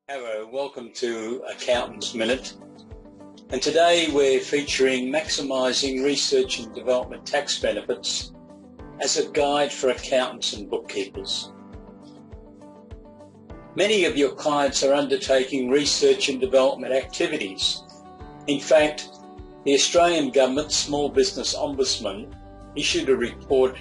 Hello, welcome to Accountant's Minute, and today we're featuring maximising research and development tax benefits as a guide for accountants and bookkeepers. Many of your clients are undertaking research and development activities. In fact, the Australian Government's Small Business Ombudsman issued a report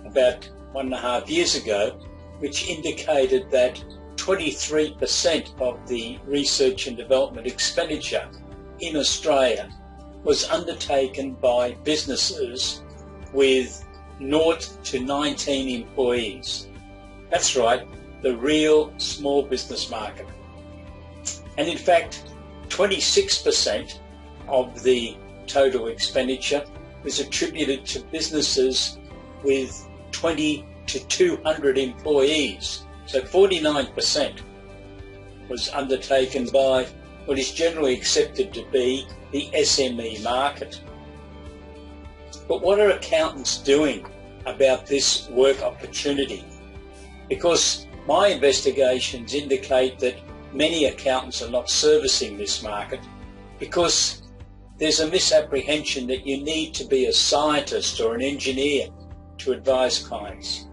about 1.5 years ago which indicated that 23% of the research and development expenditure in Australia was undertaken by businesses with 0 to 19 employees. That's right, the real small business market. And in fact, 26% of the total expenditure was attributed to businesses with 20 to 200 employees. So 49% was undertaken by what is generally accepted to be the SME market. But what are accountants doing about this work opportunity? Because my investigations indicate that many accountants are not servicing this market because there's a misapprehension that you need to be a scientist or an engineer to advise clients.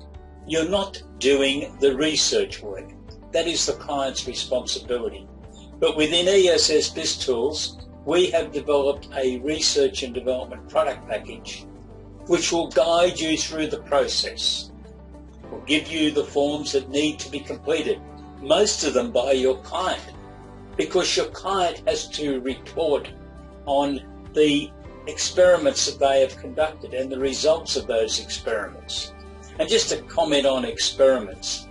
You're not doing the research work. That is the client's responsibility. But within ESS BIZTOOLS, we have developed a research and development product package which will guide you through the process. Will give you the forms that need to be completed, most of them by your client, because your client has to report on the experiments that they have conducted and the results of those experiments. And just to comment on experiments,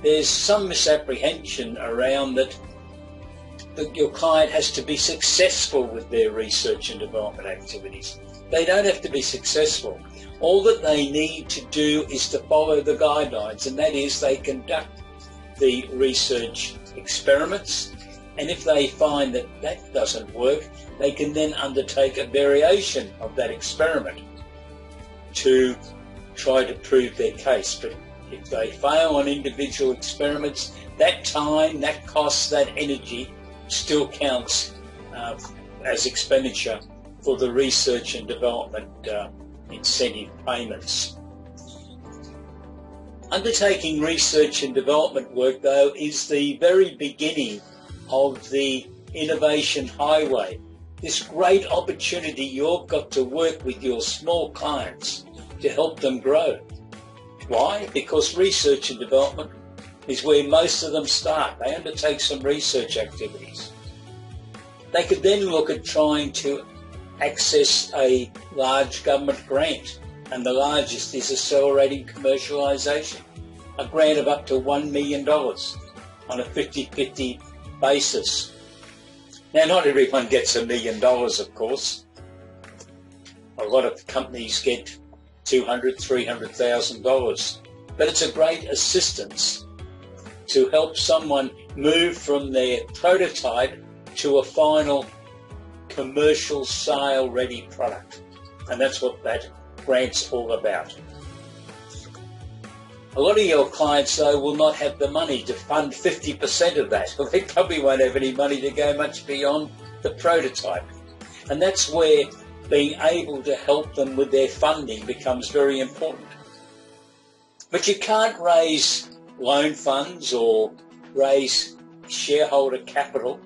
there's some misapprehension around that your client has to be successful with their research and development activities. They don't have to be successful. All that they need to do is to follow the guidelines, and that is they conduct the research experiments, and if they find that that doesn't work, they can then undertake a variation of that experiment to try to prove their case. But if they fail on individual experiments, that time, that cost, that energy still counts as expenditure for the research and development incentive payments. Undertaking research and development work, though, is the very beginning of the innovation highway. This great opportunity you've got to work with your small clients to help them grow. Why? Because research and development is where most of them start. They undertake some research activities. They could then look at trying to access a large government grant, and the largest is accelerating commercialisation, a grant of up to $1 million on a 50-50 basis. Now, not everyone gets $1 million, of course. A lot of companies get $200,000, $300,000, but it's a great assistance to help someone move from their prototype to a final commercial sale ready product, and that's what that grant's all about. A lot of your clients, though, will not have the money to fund 50% of that. They probably won't have any money to go much beyond the prototype, and that's where being able to help them with their funding becomes very important. But you can't raise loan funds or raise shareholder capital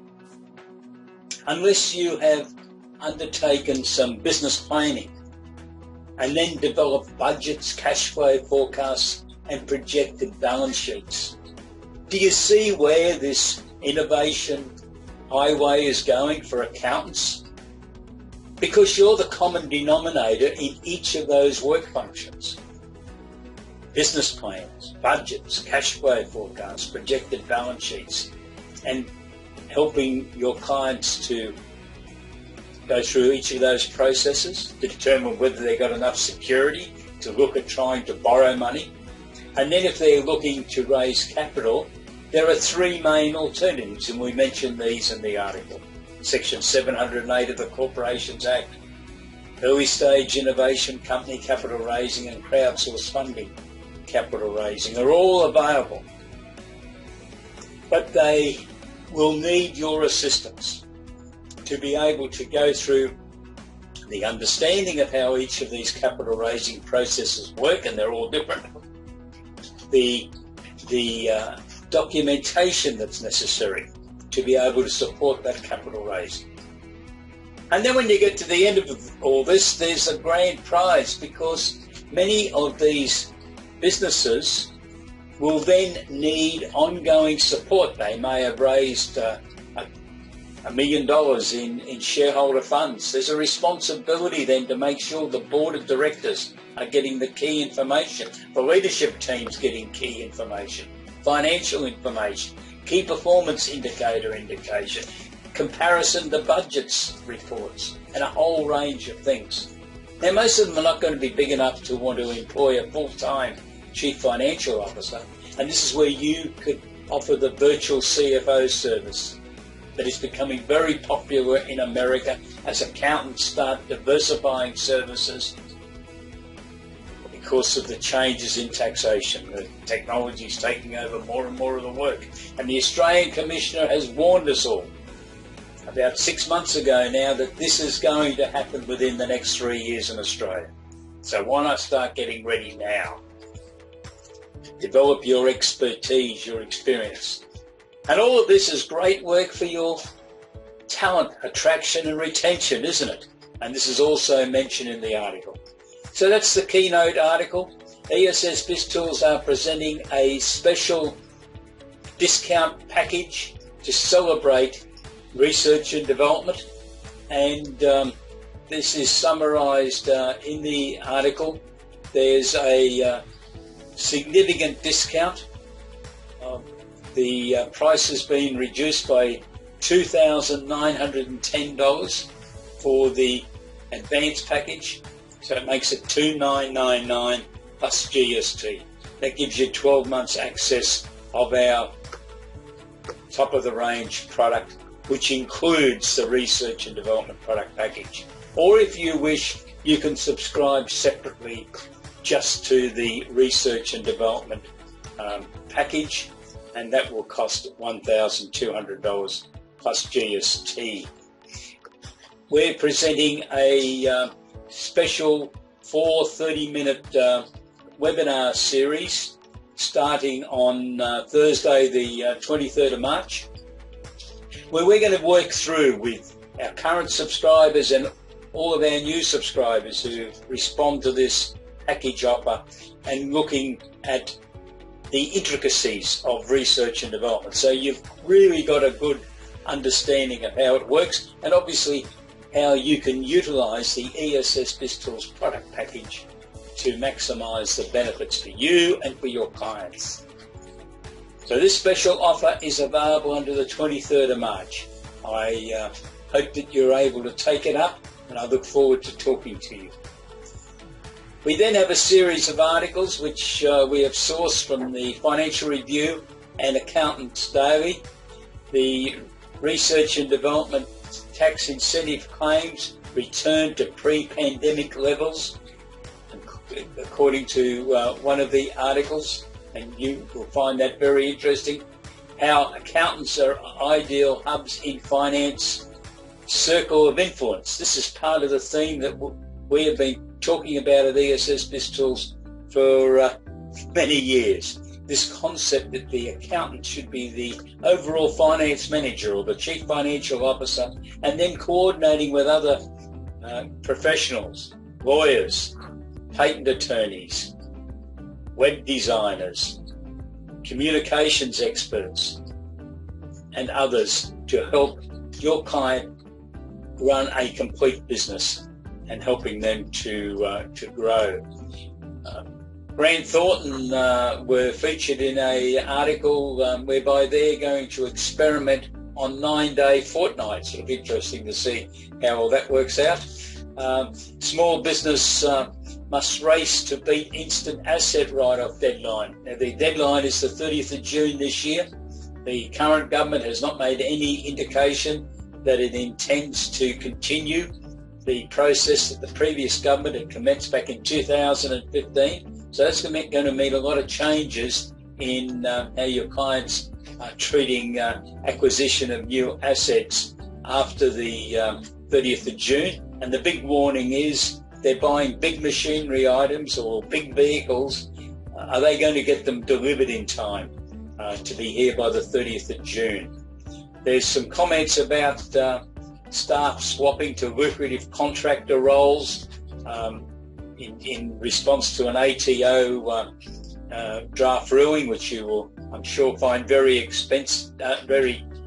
unless you have undertaken some business planning and then developed budgets, cash flow forecasts and projected balance sheets. Do you see where this innovation highway is going for accountants? Because you're the common denominator in each of those work functions. Business plans, budgets, cash flow forecasts, projected balance sheets, and helping your clients to go through each of those processes to determine whether they've got enough security to look at trying to borrow money. And then if they're looking to raise capital, there are three main alternatives, and we mentioned these in the article. Section 708 of the Corporations Act, early stage innovation, company capital raising and crowdsource funding capital raising are all available. But they will need your assistance to be able to go through the understanding of how each of these capital raising processes work, and they're all different, the documentation that's necessary to be able to support that capital raising. And then when you get to the end of all this, there's a grand prize, because many of these businesses will then need ongoing support. They may have raised $1 million in shareholder funds. There's a responsibility then to make sure the board of directors are getting the key information, the leadership team's getting key information, financial information, key performance indication, comparison to budgets reports, and a whole range of things. Now, most of them are not going to be big enough to want to employ a full-time chief financial officer, and this is where you could offer the virtual CFO service that is becoming very popular in America as accountants start diversifying services because of the changes in taxation. The technology is taking over more and more of the work, and the Australian Commissioner has warned us all about 6 months ago now that this is going to happen within the next 3 years in Australia. So why not start getting ready now? Develop your expertise, your experience. And all of this is great work for your talent attraction and retention, isn't it? And this is also mentioned in the article. So that's the keynote article. ESS BIZTOOLS are presenting a special discount package to celebrate research and development, and this is summarised in the article. There's a significant discount. The price has been reduced by $2,910 for the advanced package, so it makes it $2,999 plus GST. That gives you 12 months access of our top of the range product, which includes the research and development product package. Or if you wish, you can subscribe separately just to the research and development package, and that will cost $1,200 plus GST. We're presenting a special 30-minute webinar series starting on Thursday the 23rd of March, where we're going to work through with our current subscribers and all of our new subscribers who respond to this package offer, and looking at the intricacies of research and development. So you've really got a good understanding of how it works, and obviously how you can utilise the ESS BIZTOOLS product package to maximise the benefits for you and for your clients. So this special offer is available until the 23rd of March. I hope that you're able to take it up, and I look forward to talking to you. We then have a series of articles which we have sourced from the Financial Review and Accountants Daily. The Research and Development Tax Incentive Claims returned to pre-pandemic levels, according to one of the articles, and you will find that very interesting. How accountants are ideal hubs in finance, circle of influence. This is part of the theme that we have been talking about at ESS BIZTOOLS for many years. This concept that the accountant should be the overall finance manager or the chief financial officer, and then coordinating with other professionals, lawyers, patent attorneys, web designers, communications experts, and others to help your client run a complete business and helping them to grow. Grant Thornton were featured in an article whereby they're going to experiment on 9-day fortnights. It'll be interesting to see how all that works out. Small business must race to beat instant asset write-off deadline. Now, the deadline is the 30th of June this year. The current government has not made any indication that it intends to continue the process that the previous government had commenced back in 2015. So that's going to mean a lot of changes in how your clients are treating acquisition of new assets after the 30th of June. And the big warning is they're buying big machinery items or big vehicles. Are they going to get them delivered in time to be here by the 30th of June? There's some comments about staff swapping to lucrative contractor roles in response to an ATO draft ruling, which you will, I'm sure, find very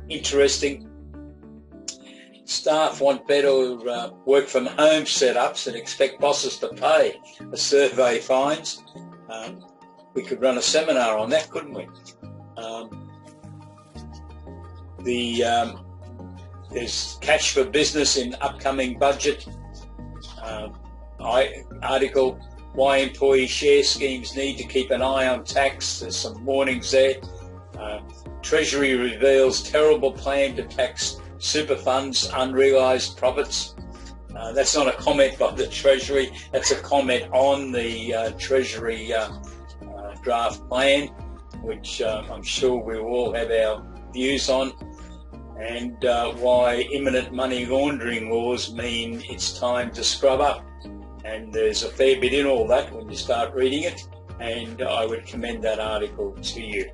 interesting. Staff want better work from home setups and expect bosses to pay, a survey finds. We could run a seminar on that, couldn't we? There's cash for business in upcoming budget. Article, why employee share schemes need to keep an eye on tax. There's some warnings there. Treasury reveals terrible plan to tax super funds unrealised profits. That's not a comment by the Treasury, that's a comment on the Treasury draft plan, which I'm sure we will all have our views on, and why imminent money laundering laws mean it's time to scrub up. And there's a fair bit in all that when you start reading it, and I would commend that article to you.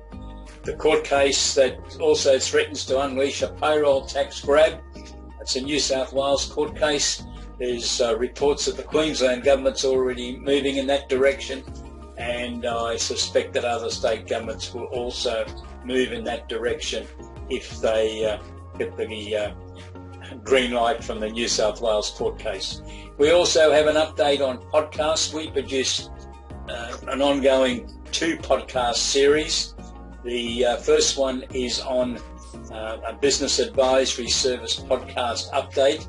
The court case that also threatens to unleash a payroll tax grab. It's a New South Wales court case. There's reports that the Queensland government's already moving in that direction, and I suspect that other state governments will also move in that direction if they get the green light from the New South Wales court case. We also have an update on podcasts. We produce an ongoing 2 podcast series. The first one is on a business advisory service podcast update,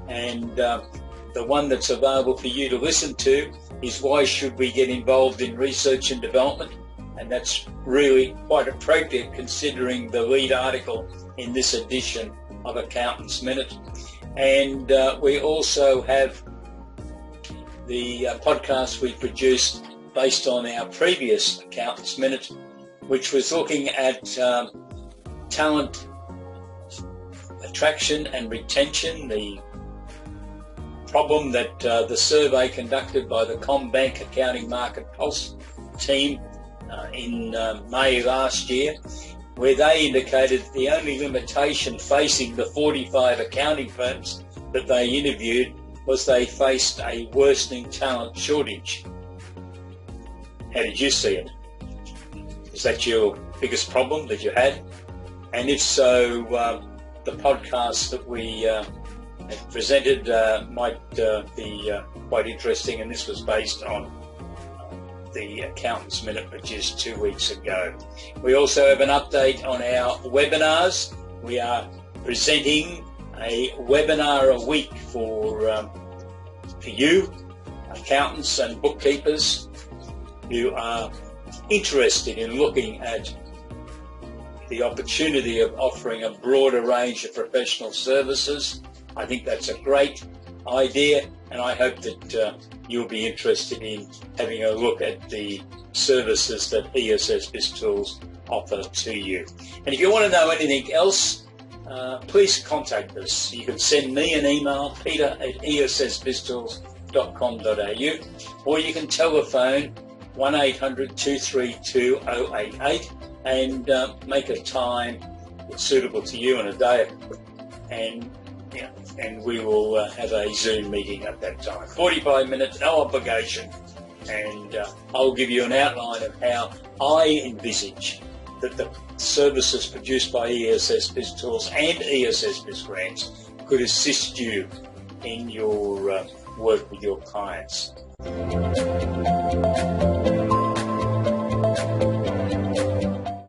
and the one that's available for you to listen to is why should we get involved in research and development, and that's really quite appropriate considering the lead article in this edition of Accountant's Minute. And we also have the podcast we produced based on our previous Accountant's Minute, which was looking at talent attraction and retention, the problem that the survey conducted by the CommBank Accounting Market Pulse team in May last year, where they indicated the only limitation facing the 45 accounting firms that they interviewed was they faced a worsening talent shortage. How did you see it? Is that your biggest problem that you had? And if so, the podcast that we have presented might be quite interesting, and this was based on the Accountant's Minute produced 2 weeks ago. We also have an update on our webinars. We are presenting a webinar a week for you, accountants and bookkeepers who are interested in looking at the opportunity of offering a broader range of professional services. I think that's a great idea, and I hope that you'll be interested in having a look at the services that ESS BIZTOOLS offer to you. And if you want to know anything else, please contact us. You can send me an email, peter@essbiztools.com.au, or you can telephone 1-800-232-088 and make a time that's suitable to you in a day, and we will have a Zoom meeting at that time. 45 minutes, no obligation, and I'll give you an outline of how I envisage that the services produced by ESS BIZTOOLS and ESS BizGrants could assist you in your work with your clients.